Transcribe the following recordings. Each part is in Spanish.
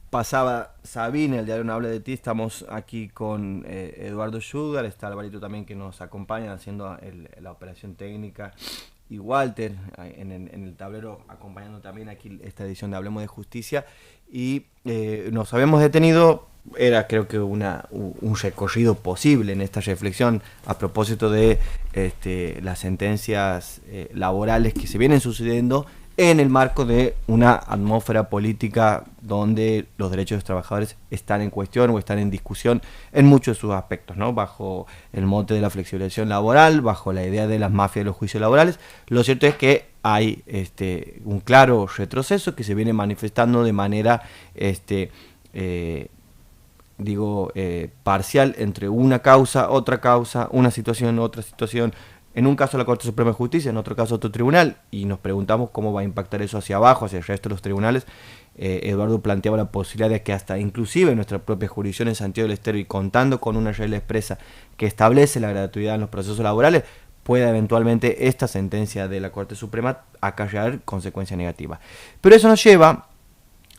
Pasaba Sabine, el diario No habla de ti. Estamos aquí con Eduardo Sugar, está Alvarito también que nos acompaña haciendo la operación técnica, y Walter en el tablero acompañando también aquí esta edición de Hablemos de Justicia. Y nos habíamos detenido, era creo que un recorrido posible en esta reflexión a propósito de las sentencias laborales que se vienen sucediendo en el marco de una atmósfera política donde los derechos de los trabajadores están en cuestión o están en discusión en muchos de sus aspectos, ¿no? Bajo el mote de la flexibilización laboral, bajo la idea de las mafias de los juicios laborales. Lo cierto es que hay un claro retroceso que se viene manifestando de manera eh, parcial entre una causa, una situación, otra situación. En un caso la Corte Suprema de Justicia, en otro caso otro tribunal, y nos preguntamos cómo va a impactar eso hacia abajo, hacia el resto de los tribunales. Eduardo planteaba la posibilidad de que hasta inclusive nuestra propia jurisdicción en Santiago del Estero, y contando con una regla expresa que establece la gratuidad en los procesos laborales, pueda eventualmente esta sentencia de la Corte Suprema acarrear consecuencias negativas. Pero eso nos lleva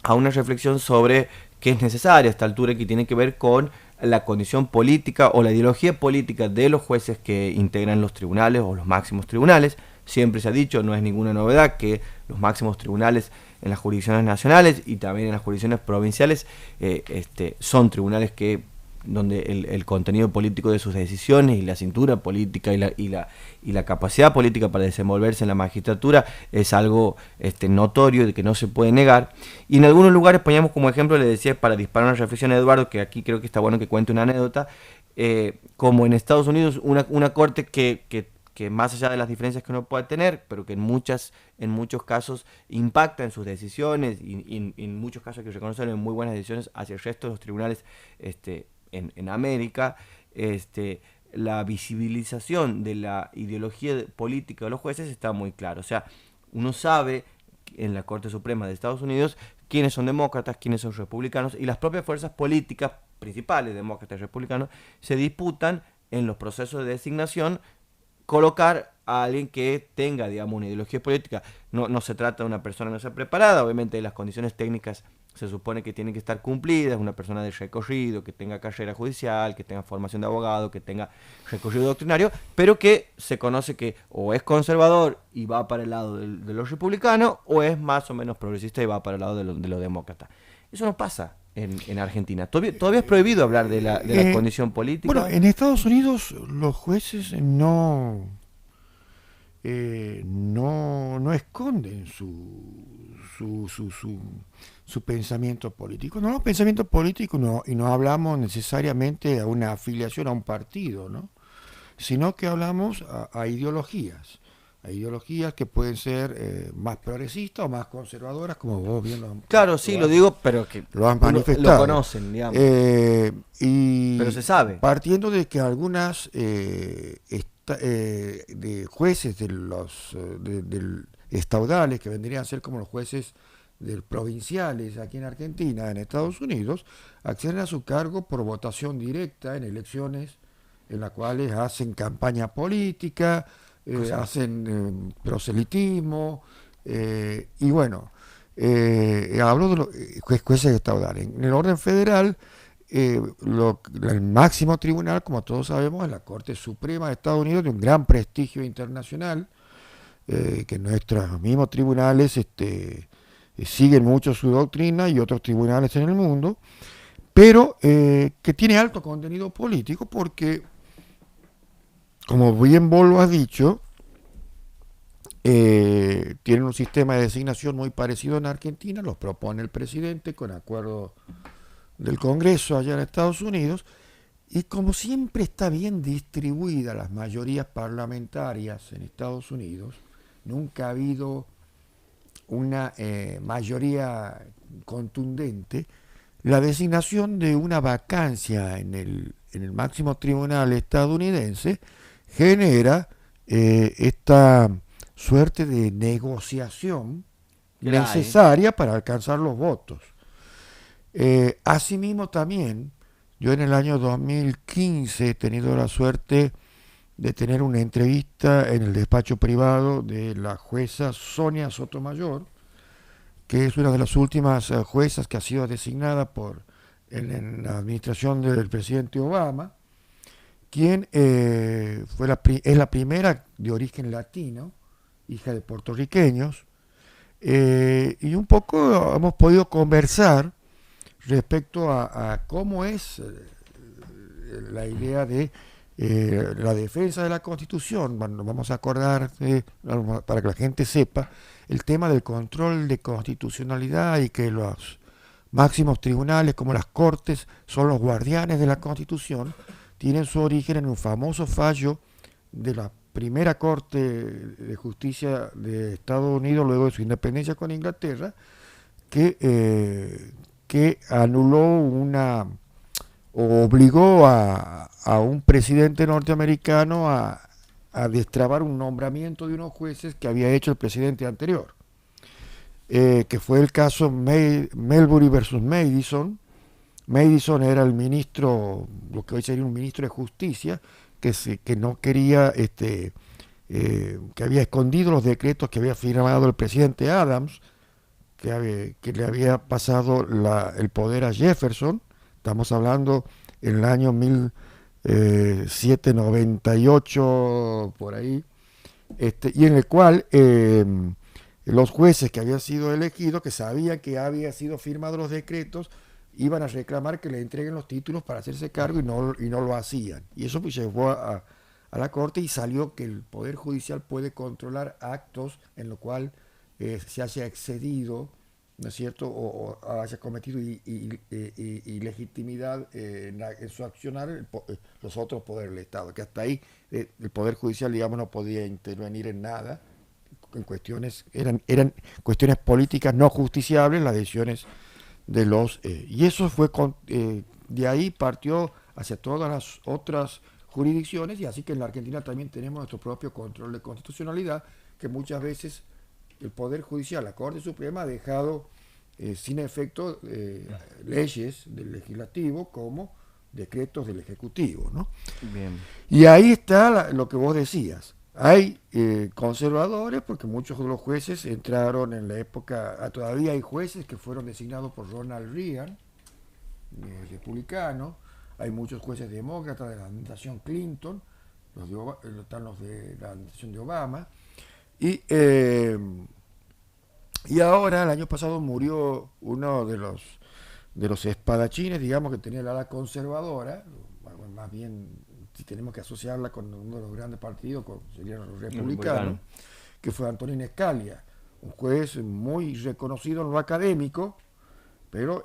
a una reflexión sobre qué es necesaria a esta altura, que tiene que ver con la condición política o la ideología política de los jueces que integran los tribunales o los máximos tribunales. Siempre se ha dicho, no es ninguna novedad, que los máximos tribunales en las jurisdicciones nacionales y también en las jurisdicciones provinciales son tribunales donde el contenido político de sus decisiones y la cintura política y la capacidad política para desenvolverse en la magistratura es algo notorio, de que no se puede negar. Y en algunos lugares poníamos como ejemplo, le decía, para disparar una reflexión a Eduardo, que aquí creo que está bueno que cuente una anécdota, como en Estados Unidos una corte que más allá de las diferencias que uno pueda tener, pero que en muchos casos impacta en sus decisiones, y en muchos casos que reconocen en muy buenas decisiones hacia el resto de los tribunales en América. La visibilización de la ideología política de los jueces está muy claro. O sea, uno sabe en la Corte Suprema de Estados Unidos quiénes son demócratas, quiénes son republicanos, y las propias fuerzas políticas principales, demócratas y republicanos, se disputan en los procesos de designación colocar a alguien que tenga, digamos, una ideología política. No se trata de una persona no sea preparada, obviamente las condiciones técnicas se supone que tienen que estar cumplidas, una persona de recorrido, que tenga carrera judicial, que tenga formación de abogado, que tenga recorrido doctrinario, pero que se conoce que o es conservador y va para el lado de los republicanos, o es más o menos progresista y va para el lado de los demócratas. Eso no pasa en Argentina. Todavía es prohibido hablar de la condición política. Bueno, en Estados Unidos los jueces no esconden su pensamiento político. No, pensamiento político no, y no hablamos necesariamente de una afiliación a un partido, ¿no? Sino que hablamos a ideologías. A ideologías que pueden ser más progresistas o más conservadoras, como vos bien Claro, sí, lo digo, pero que lo han lo manifestado. conocen, digamos. Y Pero se sabe. partiendo de que algunas de jueces de los estaudales, que vendrían a ser como los jueces provinciales aquí en Argentina, en Estados Unidos, acceden a su cargo por votación directa en elecciones en las cuales hacen campaña política, hacen proselitismo, y bueno, hablo de los jueces estaudales. En el orden federal, el máximo tribunal, como todos sabemos, es la Corte Suprema de Estados Unidos, de un gran prestigio internacional, que nuestros mismos tribunales siguen mucho su doctrina y otros tribunales en el mundo, pero que tiene alto contenido político porque, como bien vos lo has dicho, tienen un sistema de designación muy parecido en Argentina, los propone el presidente con acuerdo del Congreso allá en Estados Unidos, y como siempre está bien distribuida las mayorías parlamentarias en Estados Unidos, nunca ha habido una mayoría contundente, la designación de una vacancia en el máximo tribunal estadounidense genera esta suerte de negociación necesaria para alcanzar los votos. Asimismo también, yo en el año 2015 he tenido la suerte de tener una entrevista en el despacho privado de la jueza Sonia Sotomayor, que es una de las últimas juezas que ha sido designada en la administración del presidente Obama, quien es la primera de origen latino, hija de puertorriqueños, y un poco hemos podido conversar respecto a cómo es la idea de la defensa de la Constitución. Bueno, vamos a acordar, para que la gente sepa, el tema del control de constitucionalidad y que los máximos tribunales como las Cortes son los guardianes de la Constitución, tienen su origen en un famoso fallo de la primera Corte de Justicia de Estados Unidos luego de su independencia con Inglaterra, que anuló o obligó a un presidente norteamericano a destrabar un nombramiento de unos jueces que había hecho el presidente anterior, que fue el caso Marbury versus Madison. Madison era el ministro, lo que hoy sería un ministro de justicia, que no quería, que había escondido los decretos que había firmado el presidente Adams, que le había pasado el poder a Jefferson. Estamos hablando en el año 1798, por ahí, y en el cual los jueces que habían sido elegidos, que sabían que habían sido firmados los decretos, iban a reclamar que le entreguen los títulos para hacerse cargo y no lo hacían. Y eso pues llevó a la Corte y salió que el Poder Judicial puede controlar actos en los cuales se haya excedido, ¿no es cierto?, o haya cometido ilegitimidad en su accionar los otros poderes del Estado, que hasta ahí el Poder Judicial, digamos, no podía intervenir en nada, en cuestiones, eran cuestiones políticas no justiciables, las decisiones de y eso fue de ahí partió hacia todas las otras jurisdicciones, y así que en la Argentina también tenemos nuestro propio control de constitucionalidad, que muchas veces el Poder Judicial, la Corte Suprema, ha dejado sin efecto leyes del legislativo como decretos del ejecutivo, ¿no? Bien. Y ahí está lo que vos decías. Hay conservadores, porque muchos de los jueces entraron en la época, todavía hay jueces que fueron designados por Ronald Reagan, republicano. Hay muchos jueces demócratas de la administración Clinton, están los de la administración de Obama. Y ahora, el año pasado, murió uno de los espadachines, digamos, que tenía la ala conservadora, más bien, si tenemos que asociarla con uno de los grandes partidos, serían los republicanos, que fue Antonín Scalia, un juez muy reconocido en lo académico, pero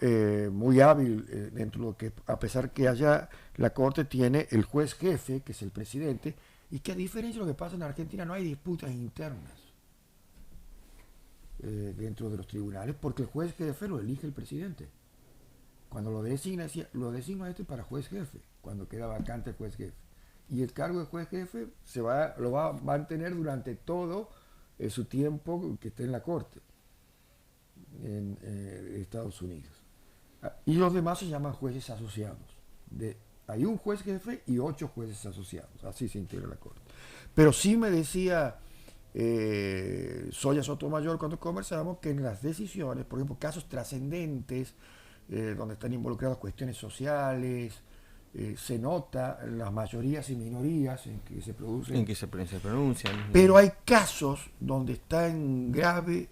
muy hábil dentro de lo que, a pesar que allá la Corte tiene el juez jefe, que es el presidente, y que a diferencia de lo que pasa en Argentina, no hay disputas internas dentro de los tribunales, porque el juez jefe lo elige el presidente. Cuando lo designa para juez jefe, cuando queda vacante el juez jefe. Y el cargo de juez jefe lo va a mantener durante todo su tiempo que esté en la Corte en Estados Unidos. Y los demás se llaman jueces asociados. Hay un juez jefe y 8 jueces asociados. Así se integra la Corte. Pero sí me decía Soya Sotomayor cuando conversábamos que en las decisiones, por ejemplo, casos trascendentes, donde están involucradas cuestiones sociales, se nota las mayorías y minorías en que se producen. En que se pronuncian. Pero hay casos donde está en grave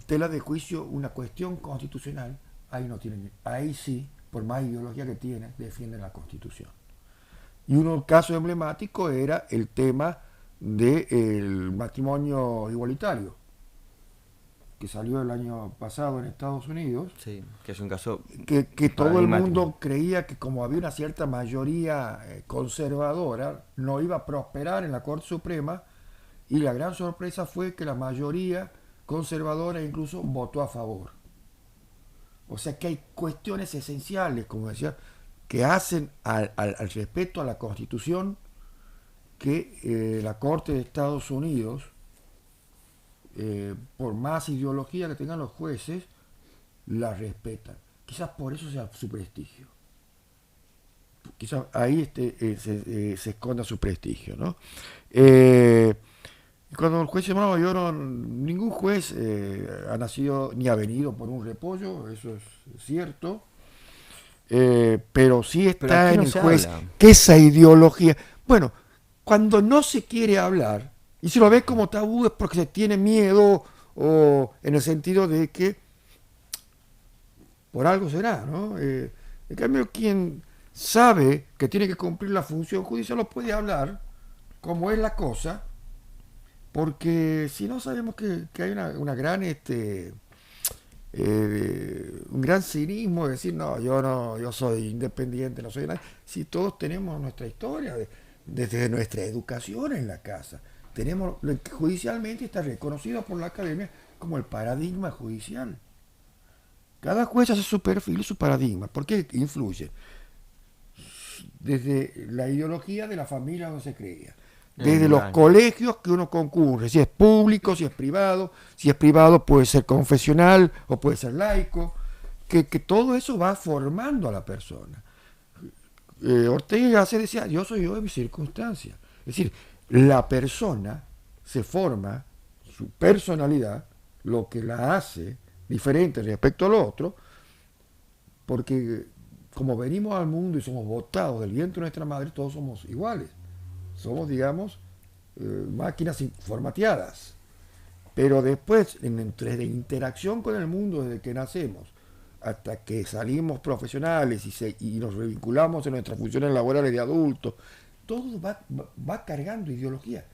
tela de juicio una cuestión constitucional, ahí sí, por más ideología que tienen, defienden la Constitución. Y uno caso emblemático era el tema del matrimonio igualitario, que salió el año pasado en Estados Unidos. Sí, que es un caso que todo el mundo creía que como había una cierta mayoría conservadora, no iba a prosperar en la Corte Suprema, y la gran sorpresa fue que la mayoría conservadora incluso votó a favor. O sea que hay cuestiones esenciales, como decía, que hacen al respeto a la Constitución, que la Corte de Estados Unidos, por más ideología que tengan los jueces, la respetan. Quizás por eso sea su prestigio. Quizás ahí se esconda su prestigio, ¿no? Y cuando el juez dice, no, yo no, ningún juez ha nacido ni ha venido por un repollo, eso es cierto, pero sí Pero está aquí en no el se juez habla. que esa ideología, bueno, cuando no se quiere hablar, y si lo ves como tabú es porque se tiene miedo o en el sentido de que por algo será, ¿no? En cambio, quien sabe que tiene que cumplir la función judicial lo puede hablar como es la cosa, porque si no sabemos que hay una gran un gran cinismo de decir no, yo soy independiente, no soy nadie. Si todos tenemos nuestra historia, desde nuestra educación en la casa, tenemos lo que judicialmente está reconocido por la academia como el paradigma judicial. Cada juez hace su perfil y su paradigma. ¿Por qué influye? Desde la ideología de la familia donde se crea, desde los Claro. colegios que uno concurre, si es público, si es privado puede ser confesional o puede ser laico, que todo eso va formando a la persona. Ortega se decía, yo soy yo de mis circunstancias. Es decir, la persona se forma, su personalidad, lo que la hace diferente respecto al otro, porque como venimos al mundo y somos botados del vientre de nuestra madre, todos somos iguales. Somos, digamos, máquinas formateadas. Pero después, entre de interacción con el mundo desde que nacemos hasta que salimos profesionales y nos revinculamos en nuestras funciones laborales de adultos, todo va cargando ideología.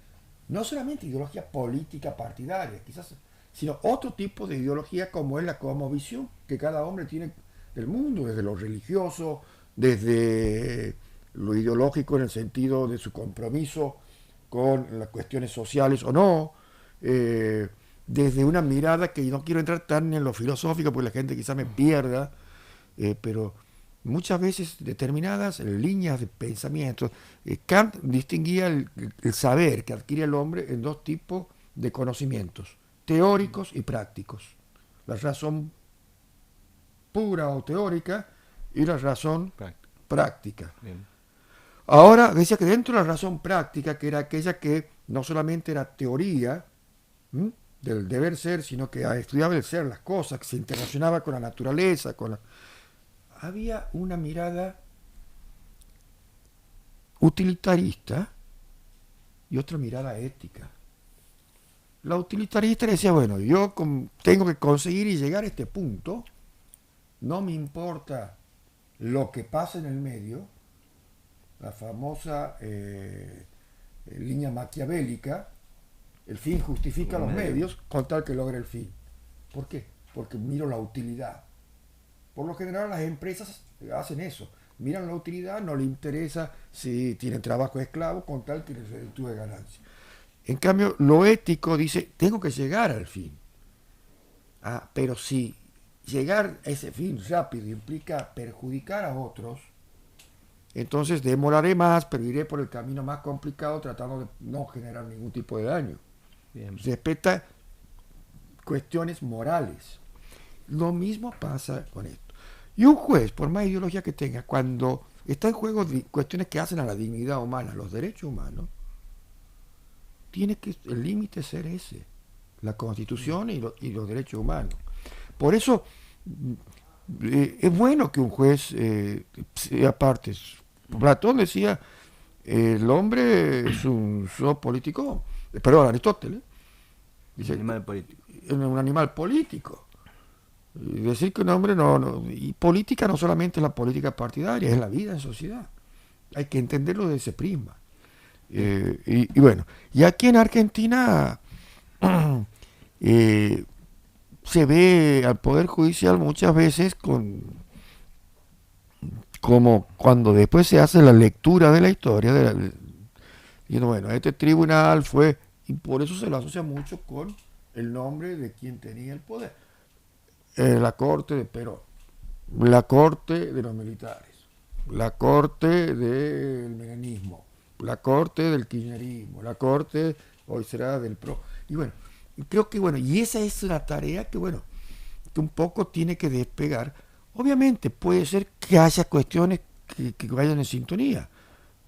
No solamente ideología política partidaria, quizás, sino otro tipo de ideología como es la cosmovisión que cada hombre tiene del mundo, desde lo religioso, desde lo ideológico en el sentido de su compromiso con las cuestiones sociales o no, desde una mirada que no quiero entrar tan en lo filosófico porque la gente quizá me pierda, pero muchas veces determinadas líneas de pensamiento. Kant distinguía el saber que adquiere el hombre en dos tipos de conocimientos, teóricos y prácticos. La razón pura o teórica y la razón Práctico. práctica. Bien. Ahora decía que dentro de la razón práctica, que era aquella que no solamente era teoría, ¿m?, del deber ser, sino que estudiaba el ser, las cosas, que se interrelacionaba con la naturaleza, había una mirada utilitarista y otra mirada ética. La utilitarista decía, bueno, yo tengo que conseguir y llegar a este punto, no me importa lo que pasa en el medio, la famosa línea maquiavélica, el fin justifica los medios con tal que logre el fin. ¿Por qué? Porque miro la utilidad. Por lo general las empresas hacen eso. Miran la utilidad, no le interesa si tienen trabajo esclavo con tal que les reditúe ganancia. En cambio, lo ético dice, tengo que llegar al fin. Ah, pero si llegar a ese fin rápido implica perjudicar a otros, entonces demoraré más, pero iré por el camino más complicado tratando de no generar ningún tipo de daño. Bien. Respeta cuestiones morales. Lo mismo pasa con esto. Y un juez, por más ideología que tenga, cuando está en juego cuestiones que hacen a la dignidad humana, los derechos humanos, tiene que el límite ser ese, la Constitución y los derechos humanos. Por eso es bueno que un juez sea parte. Platón decía, el hombre es un zoopolítico, perdón, Aristóteles, dice, Animal político. es un animal político. Y decir que un hombre y política no solamente es la política partidaria, es la vida en sociedad. Hay que entenderlo de ese prisma. Y bueno, y aquí en Argentina se ve al Poder Judicial muchas veces como cuando después se hace la lectura de la historia, diciendo, bueno, este tribunal fue, y por eso se lo asocia mucho con el nombre de quien tenía el poder. La corte de Perón, la corte de los militares, la corte del menemismo, la corte del kirchnerismo, la corte hoy será del PRO. Y bueno, creo que bueno, y esa es una tarea que bueno, que un poco tiene que despegar. Obviamente puede ser que haya cuestiones que vayan en sintonía,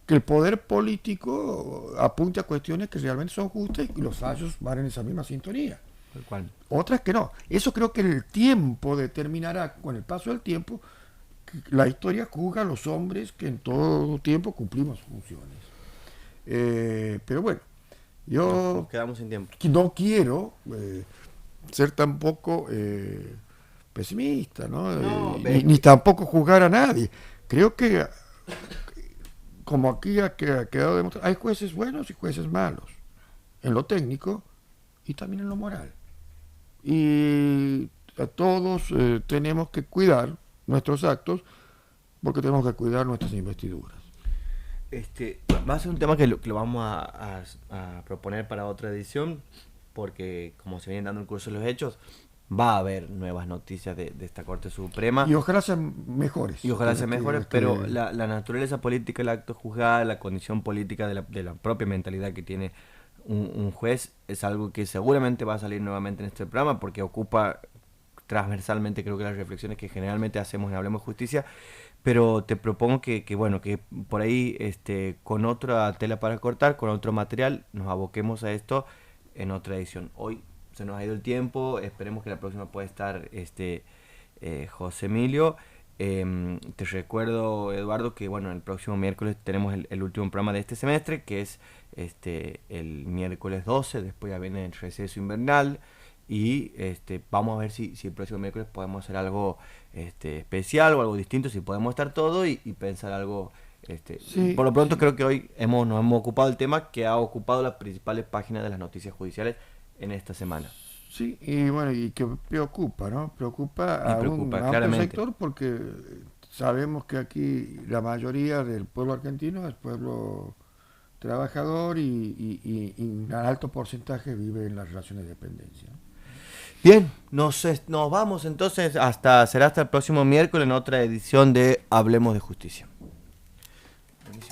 que el poder político apunte a cuestiones que realmente son justas y los fallos van en esa misma sintonía. Tal cual. Otras que no. Eso creo que el tiempo determinará, con el paso del tiempo, que la historia juzga a los hombres que en todo tiempo cumplimos funciones. Pero bueno, yo Nos quedamos sin tiempo. no quiero ser tampoco pesimista, ¿no? Ni tampoco juzgar a nadie. Creo que, como aquí ha quedado demostrado, hay jueces buenos y jueces malos, en lo técnico y también en lo moral. Y a todos tenemos que cuidar nuestros actos porque tenemos que cuidar nuestras investiduras. Va a ser un tema que lo vamos a proponer para otra edición, porque como se vienen dando el curso de los hechos, va a haber nuevas noticias de esta Corte Suprema. Y ojalá sean mejores. Y ojalá sean mejores, pero la naturaleza política del acto juzgado, la condición política de la propia mentalidad que tiene un juez, es algo que seguramente va a salir nuevamente en este programa, porque ocupa transversalmente, creo que las reflexiones que generalmente hacemos en Hablemos de Justicia. Pero te propongo que por ahí, con otra tela para cortar, con otro material, nos aboquemos a esto en otra edición. Hoy se nos ha ido el tiempo, esperemos que la próxima pueda estar José Emilio. Te recuerdo, Eduardo, que el próximo miércoles tenemos el último programa de este semestre, que es el miércoles 12, después ya viene el receso invernal. Y vamos a ver si el próximo miércoles podemos hacer algo especial o algo distinto, si podemos estar todos y pensar algo. Sí, por lo pronto sí. creo que hoy nos hemos ocupado del tema que ha ocupado las principales páginas de las noticias judiciales en esta semana. Sí, y bueno, y que preocupa, ¿no? Preocupa Y a un preocupa, amplio claramente. sector porque sabemos que aquí la mayoría del pueblo argentino es pueblo trabajador y un alto porcentaje vive en las relaciones de dependencia, ¿no? Bien, nos vamos entonces será hasta el próximo miércoles en otra edición de Hablemos de Justicia.